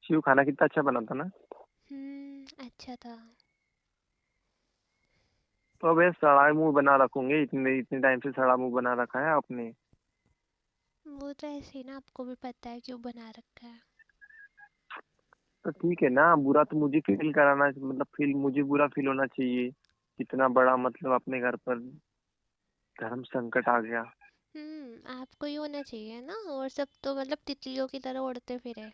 शिव खाना कितना अच्छा बना था ना। अच्छा था। तो अब ये सड़ा मुंह बना रखोगे, इतने इतने टाइम से सड़ा मुंह बना रखा है आपने। वो तो ऐसे ही ना, आपको भी पता है क्यों बना रखा है। तो ठीक है ना, बुरा तो मुझे फील कराना, मतलब फील मुझे बुरा फील होना चाहिए। इतना बड़ा मतलब अपने घर पर धर्म संकट आ गया। आपको ही होना चाहिए ना, और सब तो मतलब तितलियों की तरह उड़ते फिरे।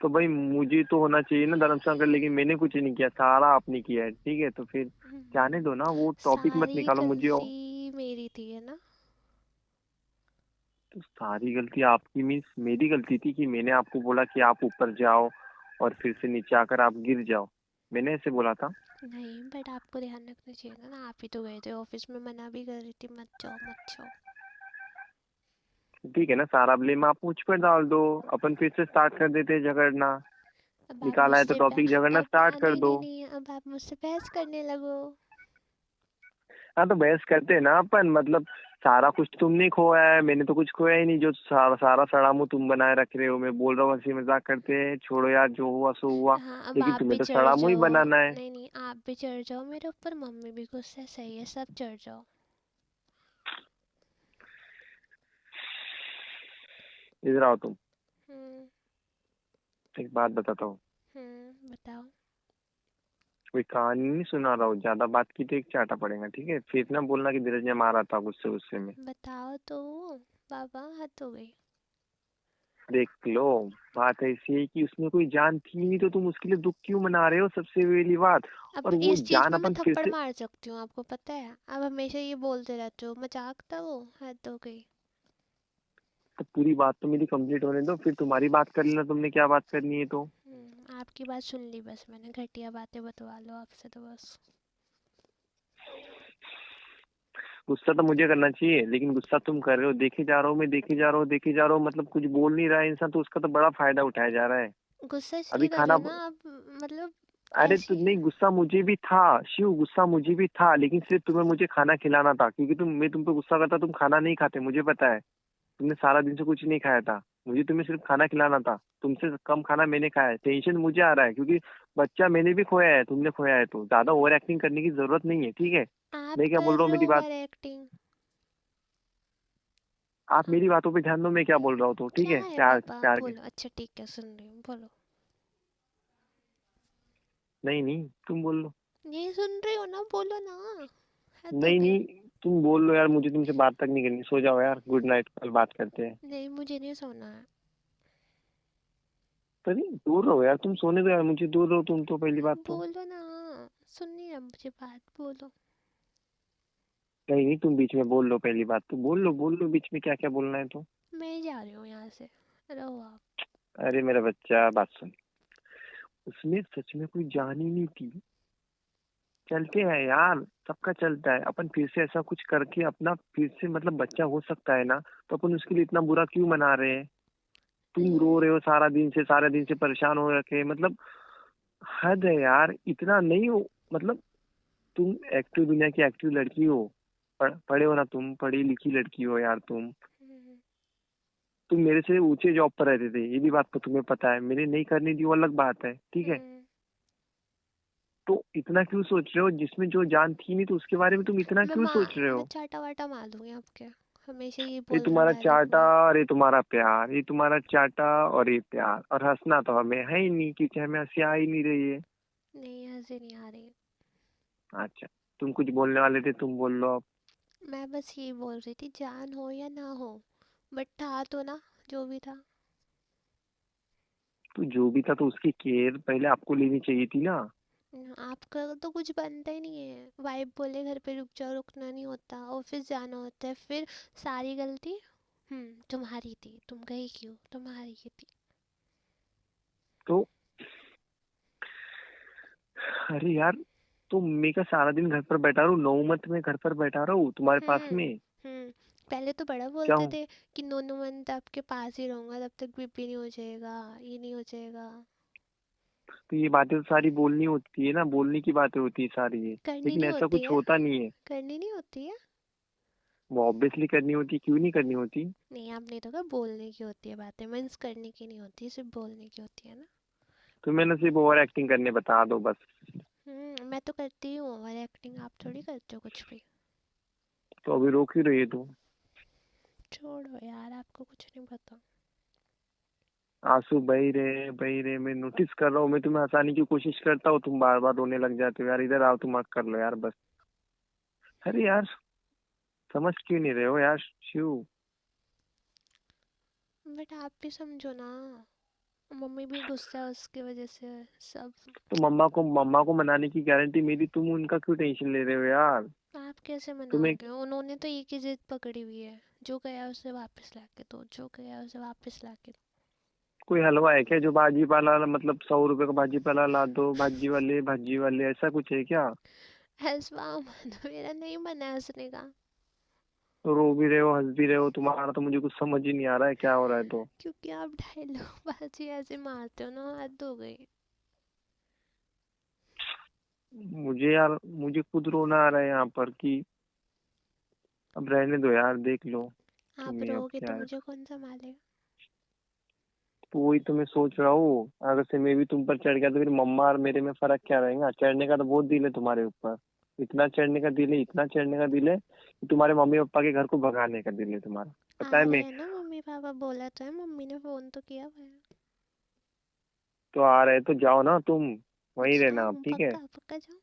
तो भाई मुझे तो होना चाहिए ना धर्म संकट, लेकिन मैंने कुछ नहीं किया, सारा आपने किया है, ठीक है तो फिर जाने दो ना, वो टॉपिक मत सारी निकालो मुझे गलती मेरी थी, है ना। तो सारी गलती आपकी मीन्स मेरी गलती थी कि मैंने आपको बोला कि आप ऊपर जाओ और फिर से नीचे आकर आप गिर जाओ, मैंने ऐसे बोला था। नहीं, बट आपको ध्यान रखना चाहिए था ना, आप ही तो गए थे ऑफिस में, मना भी कर रही थी मत जाओ मत जाओ। ठीक है ना, सारा ब्लेम आप मुझ पर डाल दो, अपन फिर से स्टार्ट कर देते हैं झगड़ना। अब आप निकाला है तो मुझसे टॉपिक झगड़ना अब स्टार्ट कर नहीं दो। नहीं नहीं, अब आप मुझसे बहस करने लगो। हाँ तो बहस करते हैं ना अपन, मतलब सारा कुछ तुमने खोया है, मैंने तो कुछ खोया ही नहीं, जो सारा सारा सड़ा मुंह तुम बनाए रख रहे हो। मैं बोल रहा हूँ हंसी मजाक करते हैं, छोड़ो यार, जो हुआ सो हुआ। हाँ, अब लेकिन आप भी तुम्हें तो चढ़ सड़ा मुंह ही जाओ। बनाना है। नहीं नहीं, आप भी चढ़ जाओ मेरे ऊपर, मम्मी भी गुस्सा, सही है, सब चढ़ जाओ। इधर आओ तुम, हम्म। एक बात बताता हूँ। बताओ। कोई कहानी नहीं सुना रहा हूँ, ज्यादा बात की तो एक चाटा पड़ेगा, ठीक है? फिर ना बोलना कि धीरज ने मारा था गुस्से गुस्से में। बताओ तो। बाबा, हद हो गई। देख लो, बात ऐसी है कि उसमें कोई जान थी नहीं, तो तुम उसके लिए दुख क्यों मना रहे हो, सबसे पहली बात। अब और वो इस चीज जान में मैं अपन फिर थप्पड़ से। मार सकती हूँ, आपको पता है, अब हमेशा ये बोलते रहते हो, मजाक था वो, हद हो गई। तो पूरी बात तो मेरी कंप्लीट होने दो, फिर तुम्हारी बात कर लेना, तुमने क्या बात करनी है तो। आपकी बात सुन ली बस मैंने, घटिया बातें बतवा लो आपसे तो बस। गुस्सा तो मुझे करना चाहिए, लेकिन गुस्सा तुम कर रहे हो, देखे जा रहा हूँ मैं, देखे जा रहा हूँ, देखे जा रहा हूँ, मतलब कुछ बोल नहीं रहा है इंसान, तो उसका तो बड़ा फायदा उठाया जा रहा है। गुस्सा अभी इसलिए कर रहे खाना। हो ना आप, मतलब अरे तो ऐसे। नहीं, गुस्सा मुझे भी था शिव, गुस्सा मुझे भी था, लेकिन सिर्फ तुम्हें मुझे खाना खिलाना था, क्योंकि मैं तुम पे गुस्सा करता तुम खाना नहीं खाते, मुझे पता है। तुमने सारा दिन से कुछ नहीं खाया था, मुझे तुम्हें सिर्फ खाना खिलाना था, तुमसे कम खाना मैंने खाया है, टेंशन मुझे आ रहा है, क्योंकि बच्चा मैंने भी खोया है, तुमने खोया है, तो ज्यादा ओवर एक्टिंग करने की जरूरत नहीं है, ठीक है? आप मैं क्या कर बोल रहा हूँ, रहे मेरी हो बात। Over acting. आप मेरी बातों पे ध्यान दो, मैं क्या बोल रहा हूँ तो, ठीक क्या है? है प्यार बाबा, प्यार के। बोलो, अच्छा ठीक है, सुन रही हूँ, बोलो। नहीं नहीं, तुम बोल लो। ये सुन रही हो ना, बोलो ना। हद हो नहीं गई। नहीं, तुम बोल लो यार, मुझे तुमसे बात तक नहीं करनी, सो जाओ यार, गुड नाइट, कल बात करते हैं। नहीं, मुझे नहीं सोना है। अरे दूर रहो यार, तुम सोने दो यार, मुझे दूर रहो तुम तो, पहली बात तो। बोलो ना। सुननी है मुझे बात, बोलो। नहीं नहीं, तुम बीच में बोल लो, पहली बात तो बोल लो बीच में, क्या क्या बोलना है तो। मैं ही जा रही हूँ यहाँ से, रहो आप। अरे मेरा बच्चा, बात सुन। उसमें सच में कोई जान ही नहीं थी। चलते हैं यार, सबका चलता है, अपन फिर से ऐसा कुछ करके अपना फिर से मतलब बच्चा हो सकता है ना, तो अपन उसके लिए इतना बुरा क्यों मना रहे हैं? तुम रो ले रहे हो सारा दिन से, सारे दिन से परेशान हो रखे, मतलब हद है यार, इतना नहीं हो, मतलब तुम एक्टिव, दुनिया की एक्टिव लड़की हो, पढ़े हो ना, तुम पढ़ी लिखी लड़की हो यार तुम मेरे से ऊंचे जॉब पर रहते थे, ये भी बात तो तुम्हें पता है, मैंने नहीं करनी थी वो अलग बात है, ठीक है? हम्म, तो इतना क्यों सोच रहे हो, जिसमें जो जान थी नहीं तो उसके बारे में तुम इतना क्यों सोच रहे मैं हो? चाटा वाटा मार दूंगी आपके, हमेशा ये ये बोलना तुम्हारा डायलॉग चाटा में। और ये तुम्हारा प्यार, ये तुम्हारा चाटा और ये प्यार, और हंसना तो हमें है ही नहीं, क्योंकि हमें हंसी आ ही नहीं रही है। नहीं, हंसी नहीं आ रही। अच्छा, तुम कुछ बोलने वाले थे, तुम बोल लो अब। मैं बस ये बोल रही थी, जान हो या ना हो, बट था तो ना, जो भी था। तो जो भी था, तो उसकी केयर पहले आपको लेनी चाहिए थी ना। आपका तो कुछ बनता ही नहीं है, वाइफ बोले घर पे रुक जाओ, रुकना नहीं होता, ऑफिस जाना होता है, फिर सारी गलती तुम्हारी थी, तुम गई क्यों, तुम्हारी ही थी। तो अरे यार, तो मैं क्या सारा दिन घर पर बैठा रहूं, 9 मंथ में घर पर बैठा रहूं तुम्हारे पास हम्म। में? पहले तो बड़ा क्या बोलते हूँ? थे कि नो नो मंथ आपके पास ही रहूंगा, तब तक बीपी नहीं हो जाएगा, ये नहीं हो जाएगा। तो ये बातें तो सारी बोलनी होती है ना, बोलने की बातें होती है सारी ये। करनी लेकिन नहीं ऐसा होती कुछ है। होता नहीं है। करनी नहीं होती है। वो ऑब्वियसली करनी होती, क्यों नहीं करनी होती? नहीं, आपने तो कहा बोलने की होती है बातें, मीन्स करने की नहीं होती, सिर्फ बोलने की होती है ना। तो मैंने सिर्फ ओवर एक्टिंग करने बता दो बस। मैं तो करती हूँ ओवर एक्टिंग, आप थोड़ी करते हो कुछ भी। तो अभी रोक ही रही है तू। छोड़ो यार, आपको कुछ नहीं पता। आंसू बही रहे, मैं नोटिस कर रहा हूँ, मैं तुम्हें हंसाने की कोशिश करता हूँ, तुम बार बार रोने लग जाते हो यार, इधर आओ, तुम कर लो यार बस। अरे यार, समझ क्यों नहीं रहे हो यार शिव? बट आप भी समझो ना, मम्मी भी गुस्सा है उसकी वजह से सब। तो मम्मा को मनाने की गारंटी मेरी, तुम उनका क्यों टेंशन ले रहे हो यार? आप कैसे तुम्हें मनाओगे, उन्होंने तो एक ही जिद पकड़ी हुई है, जो गया उसे वापस लाके दो, जो गया उसे वापस लाके दो। कोई हलवा है क्या जो भाजी पाला, मतलब 100 रुपए का भाजी पाला ला दो, भाजी वाले ऐसा कुछ है क्या? हंसवाओ मत, मेरा नहीं मन है हंसने का। तो रो भी रहे हो, हंस भी रहे हो, तुम्हारा तो मुझे कुछ समझ ही नहीं आ रहा है क्या हो रहा है तो। क्योंकि आप डायलॉग बाजी ऐसे मारते हो ना, हद हो गई। मुझे यार, मुझे खुद रोना आ रहा है यहाँ पर कि अब रहने दो यार, देख लो आप तुम्हें अब रहोगे क्या तो है। मुझे कौन संभालेगा। तो वही तो मैं सोच रहा हूँ, अगर से मैं भी तुम पर चढ़ गया तो फिर मम्मा और मेरे में फर्क क्या रहेगा? चढ़ने का तो बहुत दिल है तुम्हारे ऊपर, इतना चढ़ने का दिल है, इतना चढ़ने का दिल है कि तुम्हारे मम्मी पापा के घर को भगाने का दिल है तुम्हारा, पता आ है रहे मैं। हैं ना मम्मी पापा, बोला तो है, मम्मी ने फोन तो किया हुआ है। तो आ रहे तो जाओ ना तुम, वहीं रहना अब, जाऊँ, ठीक है? पक्का पक्का जाऊँ।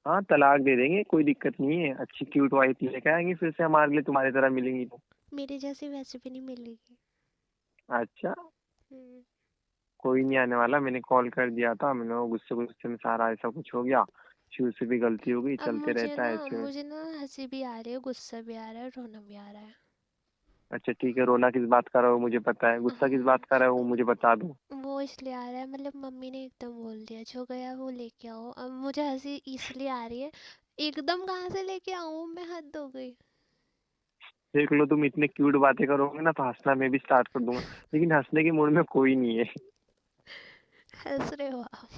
हाँ, तलाक दे देंगे, कोई दिक्कत नहीं है, अच्छी क्यूट वाइफ लेके आएंगे फिर से हमारे लिए, तुम्हारी तरह मिलेंगी तो। मेरे जैसी वैसे भी नहीं मिलेगी। अच्छा, हम्म। कोई नहीं आने वाला, मैंने कॉल कर दिया था, मैंने वो गुस्से गुस्से में सारा ऐसा कुछ हो गया, शिव से भी गलती हो गई, अब चलते रहता है ऐसे। मुझे ना हंसी भी आ रही है, गुस्सा भी आ रहा है, रोना भी आ रहा है। अच्छा ठीक है, रोना किस बात का रहा हो मुझे पता है, गुस्सा किस बात का रहा है वो मुझे बता दो। वो इसलिए आ रहा है, मतलब मम्मी ने एकदम बोल दिया जो गया वो लेके आओ, अब मुझे हंसी इसलिए आ रही है। एकदम कहाँ से लेके आऊँ मैं, हद हो गई। देख लो, तुम इतने क्यूट बातें करोगे ना तो हंसना मैं भी स्टार्ट कर दूंगा, लेकिन हंसने के मूड में कोई नहीं है। हंस रहे हो आप।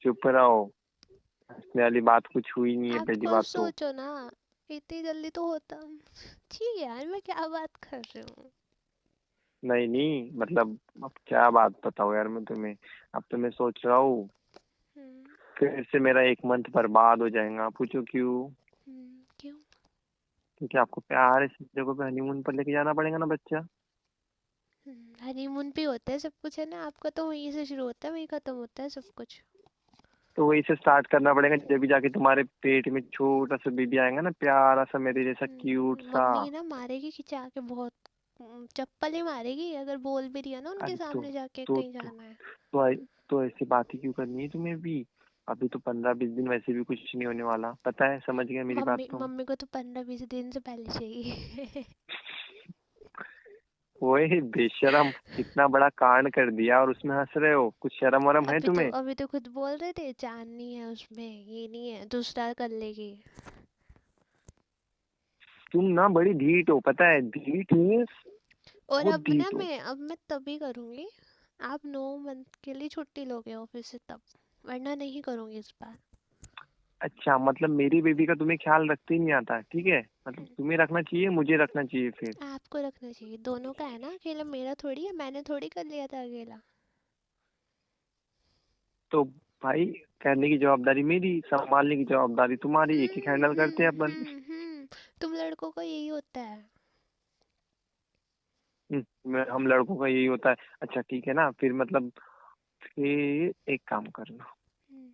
चुप रहो, हंसने वाली बात कुछ हुई नहीं है आप पहली खुद बात तो। सोचो ना, इतनी जल्दी तो होता। ठीक है यार, मैं क्या बात कर रही हूँ। नहीं नहीं, मतलब अब क्या बात बताओ यार मैं तुम्हें। अब तो मैं सोच रहा हूँ हम्म। फिर से मेरा 1 मंथ बर्बाद हो जाएगा, पूछो क्यों? क्यों। क्योंकि आपको प्यार इस जगह पे हनीमून पर लेके जाना पड़ेगा ना बच्चा। हनीमून भी होता है, सब कुछ है ना, आपका तो वहीं से शुरू होता है वहीं खत्म होता है सब कुछ। तो वही से स्टार्ट करना पड़ेगा, जब भी जाके तुम्हारे पेट में छोटा सा बेबी आएगा ना, प्यारा सा मेरे जैसा क्यूट सा। मम्मी ना मारेगी खिंचा के बहुत। चप्पल ही मारेगी अगर बोल भी दिया ना उनके अरे सामने जाके तो कहीं तो जाना है। तो, ऐ- तो ऐसी बात ही क्यों करनी है तुम्हें भी? अभी तो 15-20 दिन वैसे भी कुछ नहीं होने वाला, पता है, समझ गया मेरी बात मम्मी तो। मम्मी को तो 15-20 दिन से पहले चाहिए। ओए बेशरम, इतना बड़ा कांड कर दिया और उसमें हंस रहे हो, कुछ शर्म वरम है तुम्हें? अभी तो खुद बोल रहे थे जान नहीं है उसमें, ये नहीं है, दूसरा कर लेगी। तुम ना बड़ी ढीठ हो, पता है, ढीठ मीन्स और बहुत ढीठ हो। अब मैं तभी करूँगी, आप 9 मंथ के लिए छुट्टी लोगे ऑफिस से तब, वरना नहीं करूँगी इस बार। अच्छा, मतलब मेरी बेबी का तुम्हें ख्याल रखते ही नहीं आता, ठीक है, मतलब तुम्हें रखना चाहिए, मुझे रखना चाहिए फिर। आपको रखना चाहिए, दोनों का है ना, अकेला मेरा थोड़ी है, मैंने थोड़ी कर लिया था अकेला। तो भाई, करने की जवाबदारी मेरी, संभालने की जवाबदारी तुम्हारी, एक एक हैंडल करते हैं अपन। तुम लड़कों का यही होता है। हम लड़कों का यही होता है। अच्छा ठीक है ना, फिर मतलब फिर एक काम करना, हम्म।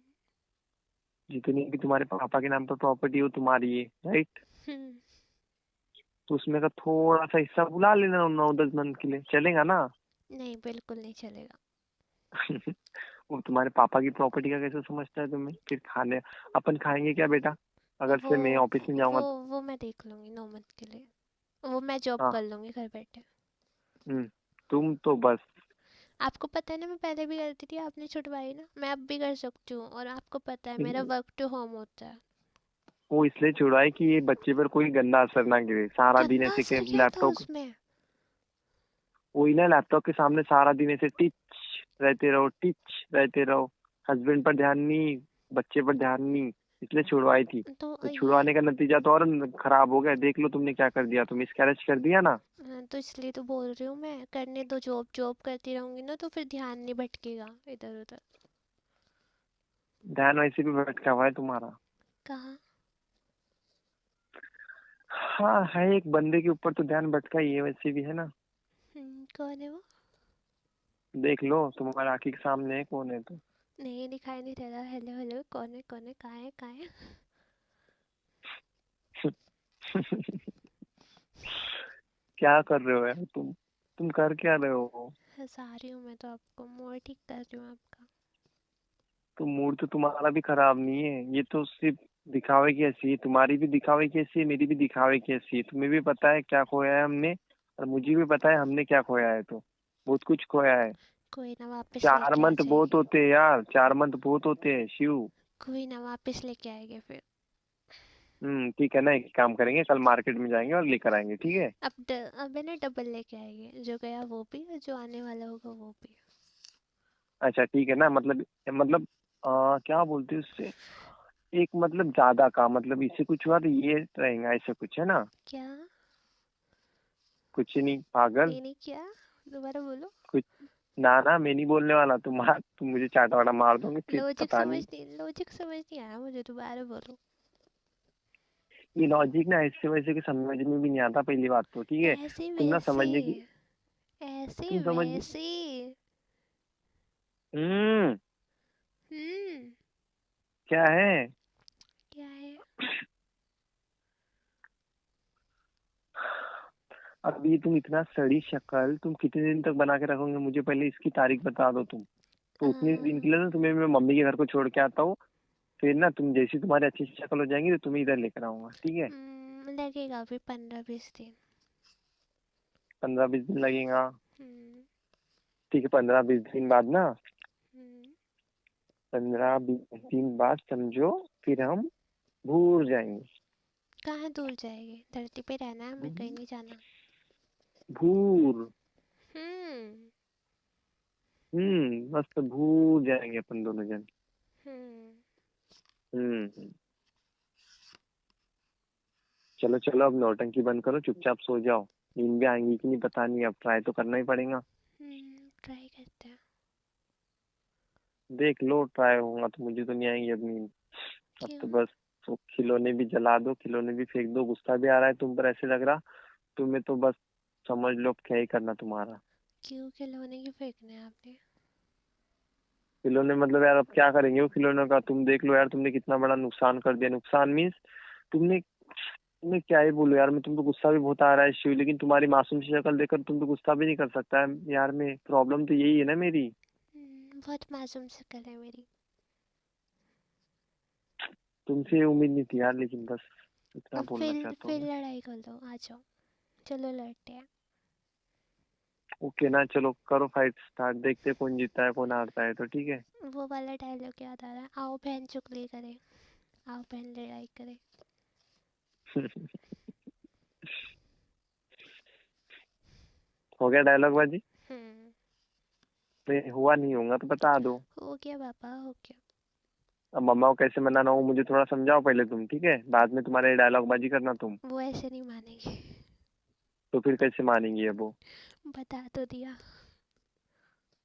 जितनी भी तुम्हारे पापा के नाम पर प्रॉपर्टी हो तुम्हारी है, राइट? हम्म। तो उसमें का थोड़ा सा हिस्सा बुला लेना 9-10 मंथ के लिए, चलेगा ना? नहीं, बिल्कुल नहीं चलेगा। वो तुम्हारे पापा की प्रॉपर्टी का कैसे समझता है तुम्हें? फिर खाने अपन खाएंगे क्या बेटा, अगर वो से मैं ऑफिस में वो जाऊंगा वो मैं देख लूंगी 9 मंथ के लिए, वो मैं जॉब हाँ। कर लूंगी घर बैठे। तुम तो बस। आपको पता है ना, मैं पहले भी करती थी, आपने छुड़वाई ना, मैं अब भी कर सकती हूँ, और आपको पता है मेरा वर्क टू होम होता है। वो इसलिए छुड़ाए कि ये बच्चे पर कोई गंदा असर ना गिरे, सारा दिन गंदा ऐसे के असर क्या था लैपटॉप, उसमें। वही ना, लैपटॉप के सामने सारा दिन ऐसे टिच रहते रहो, टिच रहते रहो, हस्बैंड पर ध्यान नहीं, बच्चे पर ध्यान नहीं, इसलिए छुड़वाई थी। तो तो ये छुड़वाने का नतीजा तो और खराब हो गया। देख लो तुमने क्या कर दिया, तुम मिसकैरेज कर दिया ना। तो इसलिए तो बोल रही हूँ मैं, करने दो, जॉब जॉब करती रहूंगी ना तो फिर ध्यान नहीं भटकेगा इधर उधर। ध्यान वैसे भी भटका हुआ है तुम्हारा। कहाँ? हाँ है, एक बंदे के ऊपर तो ध्यान भटका ही है, वैसे भी है ना। कौन है वो? देख लो तुम्हारे आंखी के सामने है, कौन है तो। नहीं, दिखाई नहीं दे रहा। हेलो हेलो, कौन है कौन है, कहाँ है कहाँ है? क्या कर रहे हो यार तुम कर क्या रहे हो? हंसा रही हूँ मैं तो आपको, मूड ठीक कर रही हूँ आपका। तो मूड तो तुम्हारा भी खराब नहीं है, ये तो सिर्फ दिखावे की हंसी है। तुम्हारी भी दिखावे की हंसी है, मेरी भी दिखावे की हंसी है। तुम्हें भी पता है क्या खोया है हमने, और मुझे भी पता है हमने क्या खोया है। तो बहुत कुछ खोया है। कोई ना, वापस चार लेके आ मंथ बहुत जाएंगे। होते हैं यार, 4 मंथ बहुत होते हैं शिव। कोई ना, वापस लेके आएंगे फिर। ठीक है ना, एक काम करेंगे, कल मार्केट में जाएंगे और लेकर आएंगे, ठीक है। अब है ना, डबल लेके आएंगे, जो गया वो भी और जो आने वाला होगा वो भी। अच्छा ठीक है ना, मतलब क्या बोलते हैं उससे, एक मतलब ज्यादा का मतलब, इससे कुछ हुआ तो ये रहेगा, ऐसा कुछ है ना। क्या? कुछ नहीं पागल। नहीं क्या? दोबारा बोलो। कुछ ना ना, मैं नहीं बोलने वाला। तुम मुझे चाटा वाटा मार दोगे फिर, पता नहीं। लॉजिक समझ नहीं आया मुझे, दोबारा बोलो। ये लॉजिक ना ऐसे वैसे के समझ में भी नहीं आता, पहली बात तो ठीक है। ऐसे तुम ना वैसे, समझने की, ऐसे तुम समझ। वैसे। हम्म। हम्म। क्या है? क्या है? अब ये तुम इतना सड़ी शक्ल तुम कितने दिन तक बना के रखोगे? मुझे पहले इसकी तारीख बता दो तुम। तो उतने दिन के लिए ना तुम्हें मैं मम्मी के घर को छोड़ के आता हूँ। फिर ना तुम जैसी तुम्हारी अच्छी शक्ल हो जाएंगी तो तुम्हें इधर लेकर आऊंगा, ठीक है। लगेगा अभी 15-20 दिन। 15-20 दिन लगेगा? हम्म। ठीक है, 15-20 दिन बाद ना, हम्म। 15-20 दिन बाद समझो, फिर हम भूल जाएंगे। कहाँ दूर जाएंगे? धरती पे रहना है हमें, कहीं नहीं जाना। भूल। हम्म। मस्त भूल जाएंगे अपन दोनों जन। हम्म। हम्म। चलो चलो, अब नौटंकी बंद करो, चुपचाप सो जाओ। नींद भी आएंगी कि नहीं पता नहीं, अब ट्राई तो करना ही पड़ेगा। ट्राई करते हैं। देख लो, ट्राई होगा तो मुझे तो नहीं आएंगी अब नींद। अब क्यों? तो बस, तो खिलौने भी जला दो, खिलौने भी फेंक दो। गुस्सा भी आ रहा है तुम पर, ऐसे लग रहा तुम्हें तो बस, समझ लो अब क्या ही करना तुम्हारा। क्यों खिलौने क्यों फेंकने हैं आपने? खिलौने मतलब यार, अब क्या करेंगे वो खिलौनों का? तुम देख लो यार, तुमने कितना बड़ा नुकसान कर दिया। नुकसान मीन्स तुमने तुम्हें क्या ही बोलूं यार मैं। तुम तो गुस्सा भी बहुत आ रहा है शिव, लेकिन तुम्हारी मासूम सी शक्ल देखकर तुम तो गुस्सा भी नहीं कर सकता है यार। मैं प्रॉब्लम तो यही है ना मेरी। बहुत मासूम शक्ल है मेरी। तुमसे ये उम्मीद नहीं थी यार, लेकिन बस इतना अब बोलना चाहता हूँ फिर मैं। लड़ाई कर दो, आ जाओ। चलो लड़ते हैं। ओके ना, चलो करो फाइट स्टार्ट, देखते हैं कौन जीतता है कौन हारता है, तो ठीक है। वो वाला डायलॉग याद आ रहा है, आओ बहन चुगली करे, आओ बहन लड़ाई करे। हो गया डायलॉग बाजी? हम्म। नहीं हुआ, नहीं होगा तो बता दो। हो गया पापा, हो गया। अब मम्मा को कैसे मनाना हो मुझे थोड़ा समझाओ पहले तुम, ठीक है, बाद में तुम्हारे डायलॉग बाजी करना तुम। वो ऐसे नहीं मानेंगे। तो फिर कैसे मानेंगी अब वो? बता तो दिया।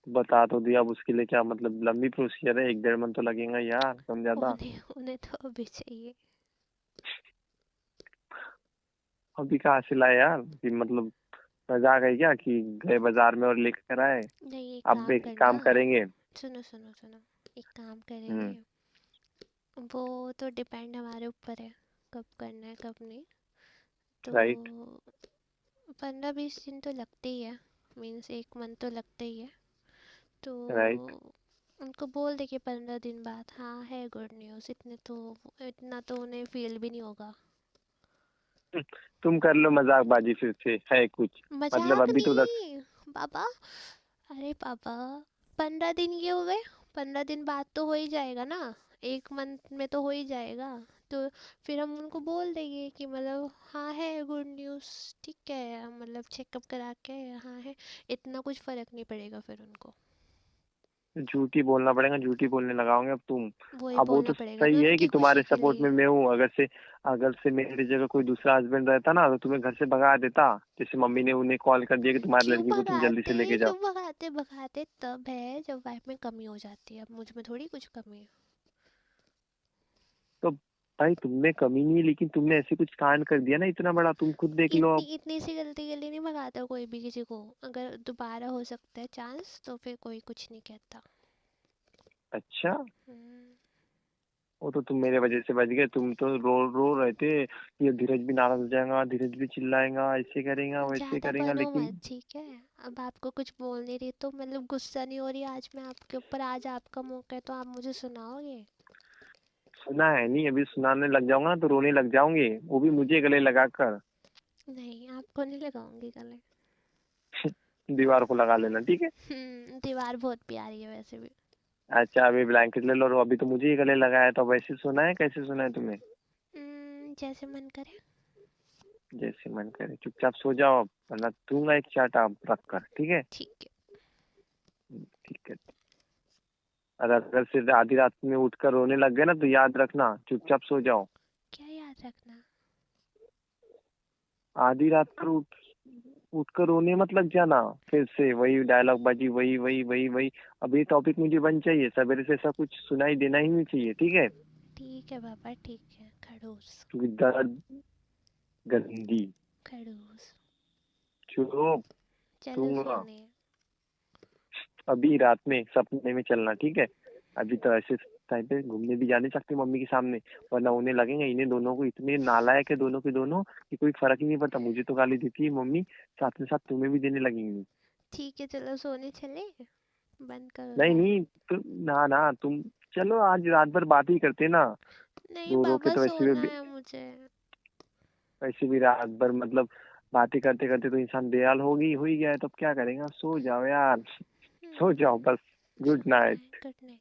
बता तो दिया, अब उसके लिए क्या मतलब लंबी प्रोसीजर है? 1-1.5 मंथ तो लगेगा यार, कम ज्यादा। उन्हें उन्हें तो अभी चाहिए। अभी कहाँ से लाए यार कि मतलब, मजाक है क्या कि गए बाजार में और लेकर आए? नहीं, एक अब काम एक करना। काम करेंगे। सुनो सुनो सुनो, एक काम हम्म। करेंगे। वो तो डिपेंड हमारे ऊपर है, कब करना है कब नहीं। तो राइट। 15-20 दिन तो लगते ही है, मीन्स 1 मंथ तो लगते ही है। तो राइट। उनको बोल दे कि 15 दिन बाद। हाँ, है गुड न्यूज़, इतना तो उन्हें फील भी नहीं होगा। तुम कर लो मजाकबाजी फिर से, है कुछ मतलब मजाक अभी तो 10। नहीं पापा। अरे पापा, 15 दिन ये हो गए, 15 दिन बाद तो हो ही जाएगा ना, 1 मंथ में तो हो ही जाएगा। तो फिर हम उनको बोल देंगे कि मतलब हाँ है गुड न्यूज़, ठीक है, मतलब चेकअप करा के हाँ है। इतना कुछ फ़र्क नहीं पड़ेगा फिर उनको। झूठ ही बोलना पड़ेगा, झूठ ही बोलने लगाओगे अब तुम। वही अब वो बोलना तो पड़ेगा ना सही है उनकी कि खुशी तुम्हारे के सपोर्ट लिए। में मैं हूँ। अगर से मेरी जगह कोई दूसरा हस्बैंड रहता ना तो तुम्हें घर से भगा देता। जैसे मम्मी ने उन्हें कॉल कर दिया कि तुम्हारी क्यों लड़की को तुम जल्दी से भगाते, लेके जाओ। क्यों भगाते? भगाते तब है जब वाइफ में कमी हो जाती है, अब मुझ में थोड़ी कुछ कमी है। तो भाई तुम में कमी नहीं है, लेकिन तुमने ऐसे कुछ कांड कर दिया ना इतना बड़ा, तुम खुद देख लो इतनी अब। इतनी सी गलती के लिए नहीं भगाता कोई भी किसी को। अगर दोबारा हो सकता है चांस तो फिर कोई कुछ नहीं कहता। अच्छा, हम्म। वो तो तुम मेरे वजह से बच गए। तुम तो रो रो रहे थे कि ये धीरज भी नाराज हो जाएगा, धीरज भी चिल्लाएगा, ऐसे करेगा वैसे ज़्यादा करेगा, बनो लेकिन मत, ठीक है? अब आपको कुछ बोल नहीं रही तो मतलब गुस्सा नहीं हो रही आज मैं आपके ऊपर? आज आपका मौका है तो आप मुझे सुनाओगे? सुना है नहीं। अभी सुनाने लग जाऊंगा ना तो रोने लग जाओगे, वो भी मुझे गले लगाकर। नहीं, आपको नहीं लगाऊंगी गले। दीवार को लगा लेना, ठीक है। दीवार बहुत प्यारी है वैसे भी। अच्छा, अभी ब्लैंकेट ले लो। और अभी तो मुझे ही गले लगाया, तो वैसे सुना है कैसे सुना है तुम्हें? जैसे मन करे। जैसे मन करे। चुपचाप सो जाओ, वरना दूंगा एक चाटा रख कर, ठीक है। ठीक है। ठीक है। और अगर फिर आधी रात में उठकर रोने लग गए ना तो याद रखना, चुपचाप सो जाओ। क्या याद रखना? आधी रात पर उठकर रोने मत लग जाना। फिर से वही डायलॉग बाजी, वही वही वही वही। अब ये टॉपिक मुझे बंद चाहिए, सवेरे से ऐसा कुछ सुनाई देना ही नहीं चाहिए, ठीक है। ठीक है पापा, ठीक है। खड़ूस। क्योंकि दर्द गंदी। खड़ूस। चुप। चलो दूंगा। सोने। अभी रात में सपने में चलना, ठीक है। अभी तो ऐसे टाइम पे घूमने भी जा नहीं सकती मम्मी के सामने, वरना उन्हें लगेंगे इन्हें दोनों को, इतने नालायक है दोनों के दोनों कि कोई फर्क ही नहीं पड़ता। मुझे तो गाली देती है मम्मी, साथ में साथ तुम्हें भी देने लगेंगी। ठीक है, चलो सोने चले। बंद करो नहीं लाइट। नहीं, ना ना तुम चलो, आज रात भर बात ही करते ना। नहीं रो रो के पापा, तो सोना है मुझे। वैसे भी रात भर मतलब बातें करते करते तो इंसान बेहाल हो ही गया है, तो अब क्या करेगा। सो जाओ यार। हम्म। सो जाओ बस। Good good night, night. Good night.